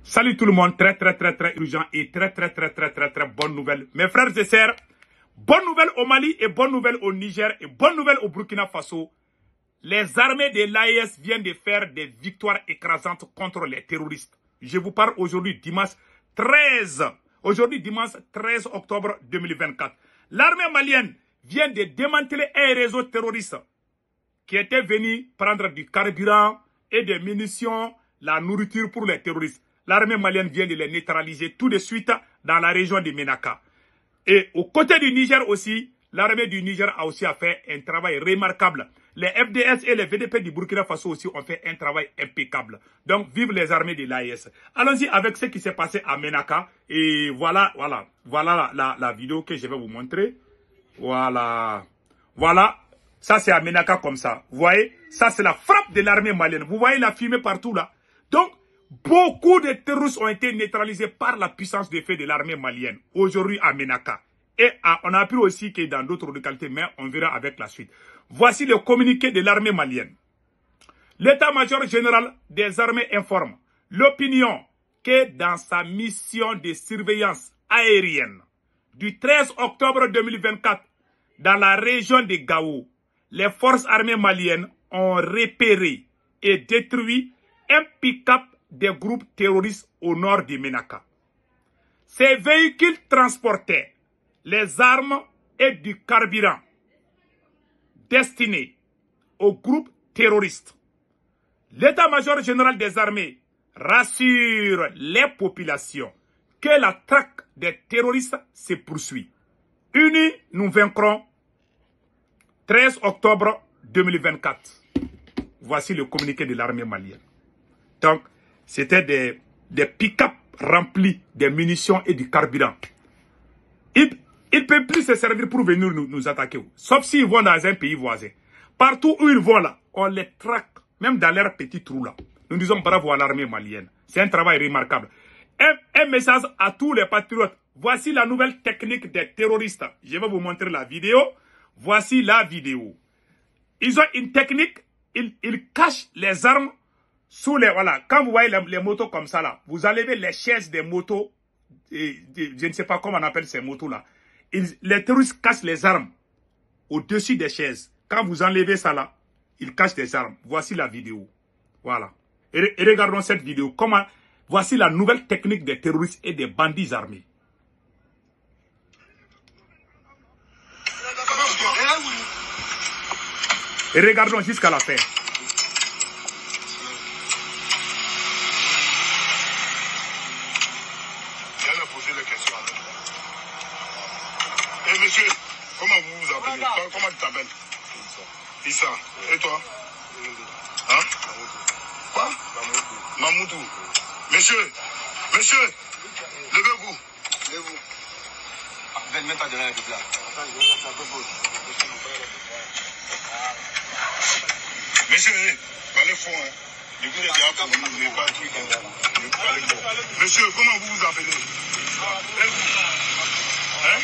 Salut tout le monde, très urgent et très bonne nouvelle. Mes frères et sœurs, bonne nouvelle au Mali et bonne nouvelle au Niger et bonne nouvelle au Burkina Faso. Les armées de l'AES viennent de faire des victoires écrasantes contre les terroristes. Je vous parle aujourd'hui dimanche 13 octobre 2024. L'armée malienne vient de démanteler un réseau terroriste qui était venu prendre du carburant et des munitions, la nourriture pour les terroristes. L'armée malienne vient de les neutraliser tout de suite dans la région de Ménaka. Et aux côtés du Niger aussi, l'armée du Niger a aussi fait un travail remarquable. Les FDS et les VDP du Burkina Faso aussi ont fait un travail impeccable. Donc, vive les armées de l'AES. Allons-y avec ce qui s'est passé à Ménaka. Et voilà la vidéo que je vais vous montrer. Voilà. Ça, c'est à Ménaka comme ça. Vous voyez? Ça, c'est la frappe de l'armée malienne. Vous voyez la fumée partout là? Donc, beaucoup de terroristes ont été neutralisés par la puissance de feu de l'armée malienne. Aujourd'hui à Ménaka. Et on a appris aussi que dans d'autres localités, mais on verra avec la suite. Voici le communiqué de l'armée malienne. L'état-major général des armées informe l'opinion que dans sa mission de surveillance aérienne du 13 octobre 2024, dans la région de Gao, les forces armées maliennes ont repéré et détruit un pick-up des groupes terroristes au nord de Ménaka. Ces véhicules transportaient les armes et du carburant destinés aux groupes terroristes. L'état-major général des armées rassure les populations que la traque des terroristes se poursuit. Unis, nous vaincrons. 13 octobre 2024. Voici le communiqué de l'armée malienne. Donc, c'était des pick-up remplis de munitions et du carburant. Ils ne peuvent plus se servir pour venir nous attaquer. Sauf s'ils vont dans un pays voisin. Partout où ils vont là, on les traque. Même dans leurs petits trous là. Nous disons bravo à l'armée malienne. C'est un travail remarquable. Un message à tous les patriotes. Voici la nouvelle technique des terroristes. Je vais vous montrer la vidéo. Voici la vidéo. Ils ont une technique. Ils cachent les armes sous les... Voilà. Quand vous voyez les motos comme ça là, vous enlevez les chaises des motos. Je ne sais pas comment on appelle ces motos là. Les terroristes cachent les armes au-dessus des chaises. Quand vous enlevez ça là, ils cachent des armes. Voici la vidéo. Voilà. Et regardons cette vidéo. Voici la nouvelle technique des terroristes et des bandits armés. Et regardons jusqu'à la fin. J'allais poser les questions. Et monsieur, comment vous vous appelez? Comment tu t'appelles? Issa. Et toi? Hein? Quoi? Mamoudou. Monsieur, levez-vous. Levez-vous. Monsieur, parlez fort, hein. Du coup, il y a pas de truc. Monsieur, comment vous vous appelez? Et vous? Hein?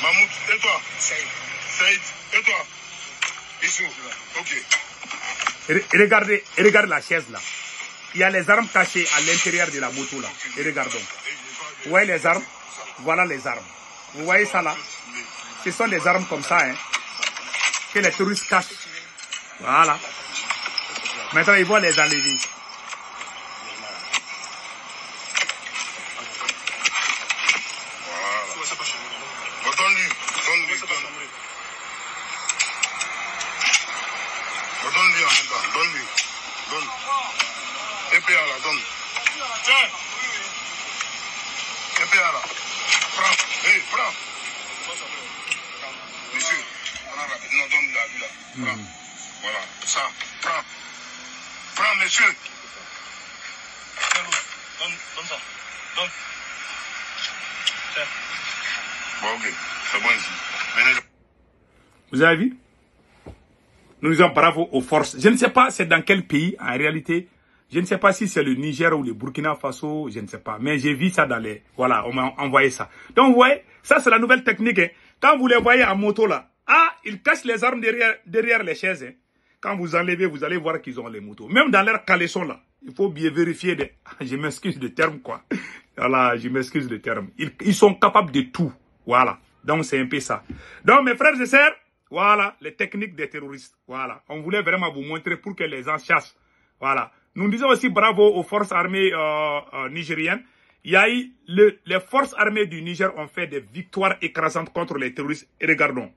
Mahmoud, et toi? Saïd. Et toi? Issou. Ok. Regardez la chaise là. Il y a les armes cachées à l'intérieur de la moto là. Et regardons. Vous voyez les armes? Voilà les armes. Vous voyez ça là? Ce sont des armes comme ça, hein, que les terroristes cachent. Voilà. Maintenant, ils vont les enlever. Donne. EPA là, donne. Tiens. EPA là. Prends. Monsieur, non, donne la vie là. Prends. Voilà, ça, prends, monsieur. Donne ça. Donne. Tiens. Bon, ok, c'est bon ici. Venez. Vous avez vu? Nous disons bravo aux forces. Je ne sais pas c'est dans quel pays en réalité. Je ne sais pas si c'est le Niger ou le Burkina Faso, je ne sais pas. Mais j'ai vu ça dans les... Voilà, on m'a envoyé ça. Donc vous voyez, ça c'est la nouvelle technique. Hein. Quand vous les voyez en moto là, ils cachent les armes derrière les chaises. Hein. Quand vous enlevez, vous allez voir qu'ils ont les motos. Même dans leurs caleçons là, Il faut bien vérifier. Je m'excuse de terme, quoi. Voilà, je m'excuse de terme. Ils sont capables de tout. Voilà. Donc, c'est un peu ça. Donc, mes frères et sœurs, voilà, les techniques des terroristes. Voilà. On voulait vraiment vous montrer pour que les gens sachent. Voilà. Nous disons aussi bravo aux forces armées nigériennes. Il y a eu les forces armées du Niger ont fait des victoires écrasantes contre les terroristes. Et regardons.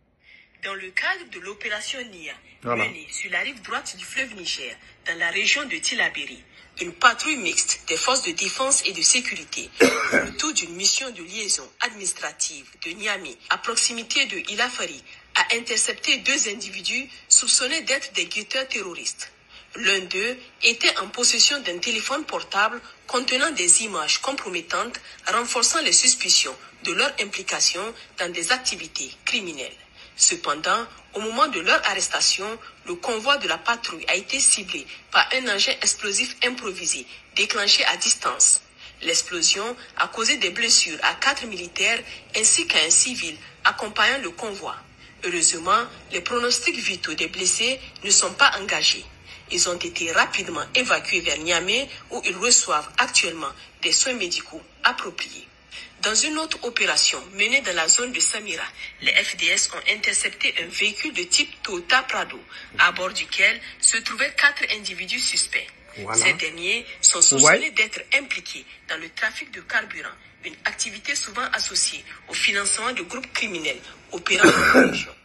Dans le cadre de l'opération NIA, menée sur la rive droite du fleuve Niger, dans la région de Tillabéri, une patrouille mixte des forces de défense et de sécurité, le tout d'une mission de liaison administrative de Niamey, à proximité de Ilafari, a intercepté 2 individus soupçonnés d'être des guetteurs terroristes. L'un d'eux était en possession d'un téléphone portable contenant des images compromettantes, renforçant les suspicions de leur implication dans des activités criminelles. Cependant, au moment de leur arrestation, le convoi de la patrouille a été ciblé par un engin explosif improvisé, déclenché à distance. L'explosion a causé des blessures à 4 militaires ainsi qu'à un civil accompagnant le convoi. Heureusement, les pronostics vitaux des blessés ne sont pas engagés. Ils ont été rapidement évacués vers Niamey où ils reçoivent actuellement des soins médicaux appropriés. Dans une autre opération menée dans la zone de Samira, les FDS ont intercepté un véhicule de type Toyota Prado, à bord duquel se trouvaient 4 individus suspects. Voilà. Ces derniers sont soupçonnés d'être impliqués dans le trafic de carburant, une activité souvent associée au financement de groupes criminels opérant dans la région.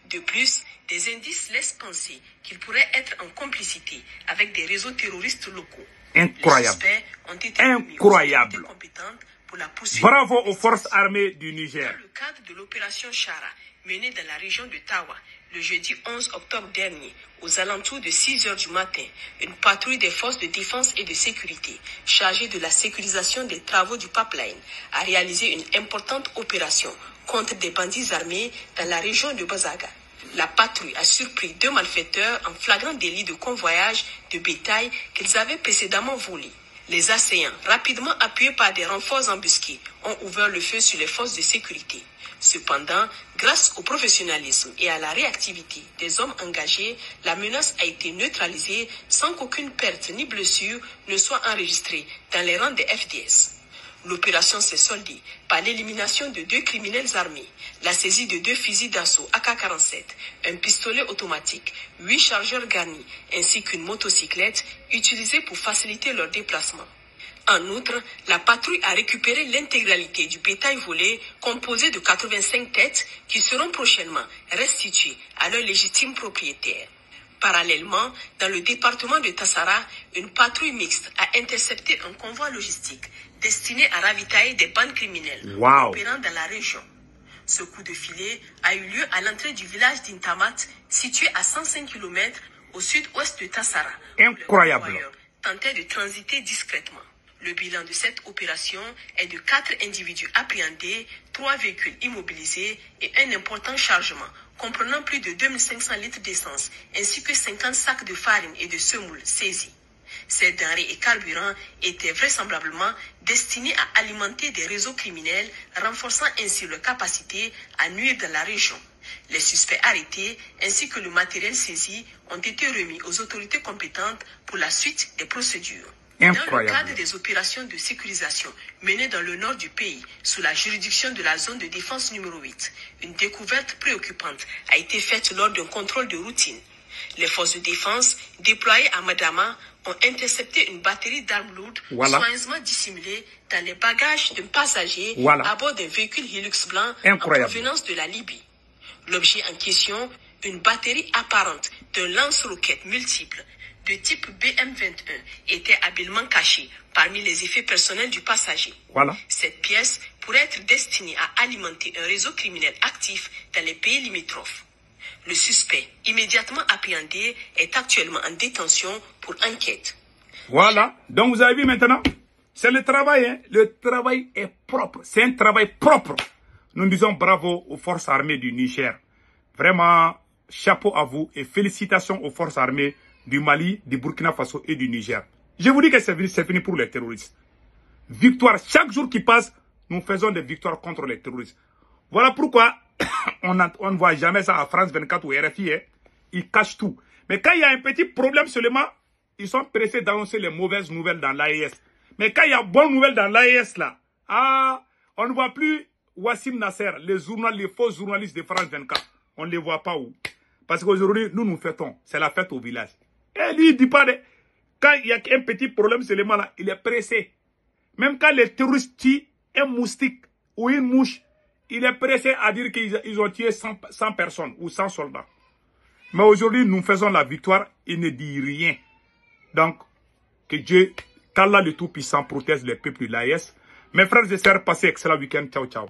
De plus, des indices laissent penser qu'ils pourraient être en complicité avec des réseaux terroristes locaux. Incroyable. Les suspects ont été incroyable. Compétentes pour la poursuite. Bravo aux forces armées du Niger. Dans le cadre de l'opération Chara, menée dans la région de Tawa, le jeudi 11 octobre dernier, aux alentours de 6 heures du matin, une patrouille des forces de défense et de sécurité, chargée de la sécurisation des travaux du pipeline, a réalisé une importante opération contre des bandits armés dans la région de Bazaga. La patrouille a surpris 2 malfaiteurs en flagrant délit de convoyage de bétail qu'ils avaient précédemment volé. Les assaillants, rapidement appuyés par des renforts embusqués, ont ouvert le feu sur les forces de sécurité. Cependant, grâce au professionnalisme et à la réactivité des hommes engagés, la menace a été neutralisée sans qu'aucune perte ni blessure ne soit enregistrée dans les rangs des FDS. L'opération s'est soldée par l'élimination de 2 criminels armés, la saisie de 2 fusils d'assaut AK-47, un pistolet automatique, 8 chargeurs garnis, ainsi qu'une motocyclette utilisée pour faciliter leur déplacement. En outre, la patrouille a récupéré l'intégralité du bétail volé, composé de 85 têtes, qui seront prochainement restituées à leurs légitimes propriétaires. Parallèlement, dans le département de Tassara, une patrouille mixte a intercepté un convoi logistique destiné à ravitailler des bandes criminelles opérant dans la région. Ce coup de filet a eu lieu à l'entrée du village d'Intamat, situé à 105 km au sud-ouest de Tassara. Incroyable. Où les convoyeurs tentaient de transiter discrètement. Le bilan de cette opération est de 4 individus appréhendés, 3 véhicules immobilisés et un important chargement, comprenant plus de 2500 litres d'essence, ainsi que 50 sacs de farine et de semoule saisis. Ces denrées et carburants étaient vraisemblablement destinés à alimenter des réseaux criminels, renforçant ainsi leur capacité à nuire dans la région. Les suspects arrêtés ainsi que le matériel saisi ont été remis aux autorités compétentes pour la suite des procédures. Incroyable. Dans le cadre des opérations de sécurisation menées dans le nord du pays, sous la juridiction de la zone de défense numéro 8, une découverte préoccupante a été faite lors d'un contrôle de routine. Les forces de défense déployées à Madama ont intercepté une batterie d'armes lourdes soigneusement dissimulées dans les bagages d'un passager à bord d'un véhicule Hilux blanc en provenance de la Libye. L'objet en question, une batterie apparente d'un lance-roquettes multiple de type BM21, était habilement caché parmi les effets personnels du passager. Cette pièce pourrait être destinée à alimenter un réseau criminel actif dans les pays limitrophes. Le suspect, immédiatement appréhendé, est actuellement en détention pour enquête. Voilà. Donc vous avez vu maintenant, c'est le travail. Hein? Le travail est propre. C'est un travail propre. Nous disons bravo aux forces armées du Niger. Vraiment, chapeau à vous et félicitations aux forces armées du Mali, du Burkina Faso et du Niger. Je vous dis que c'est fini pour les terroristes. Victoire. Chaque jour qui passe, nous faisons des victoires contre les terroristes. Voilà pourquoi on ne voit jamais ça à France 24 ou RFI. Hein. Ils cachent tout. Mais quand il y a un petit problème seulement, ils sont pressés d'annoncer les mauvaises nouvelles dans l'AES. Mais quand il y a bonnes nouvelles dans l'AES, là, on ne voit plus Wassim Nasser, les faux journalistes de France 24. On ne les voit pas où. Parce qu'aujourd'hui, nous fêtons. C'est la fête au village. Et lui, il ne dit pas de... Quand il y a un petit problème seulement là, il est pressé. Même quand les terroristes tuent un moustique ou une mouche, il est pressé à dire qu'ils ont tué 100 personnes ou 100 soldats. Mais aujourd'hui, nous faisons la victoire. Il ne dit rien. Donc, que Dieu, qu'Allah le Tout-Puissant protège les peuples de l'AES. Mes frères et sœurs, passez excellent week-end. Ciao, ciao.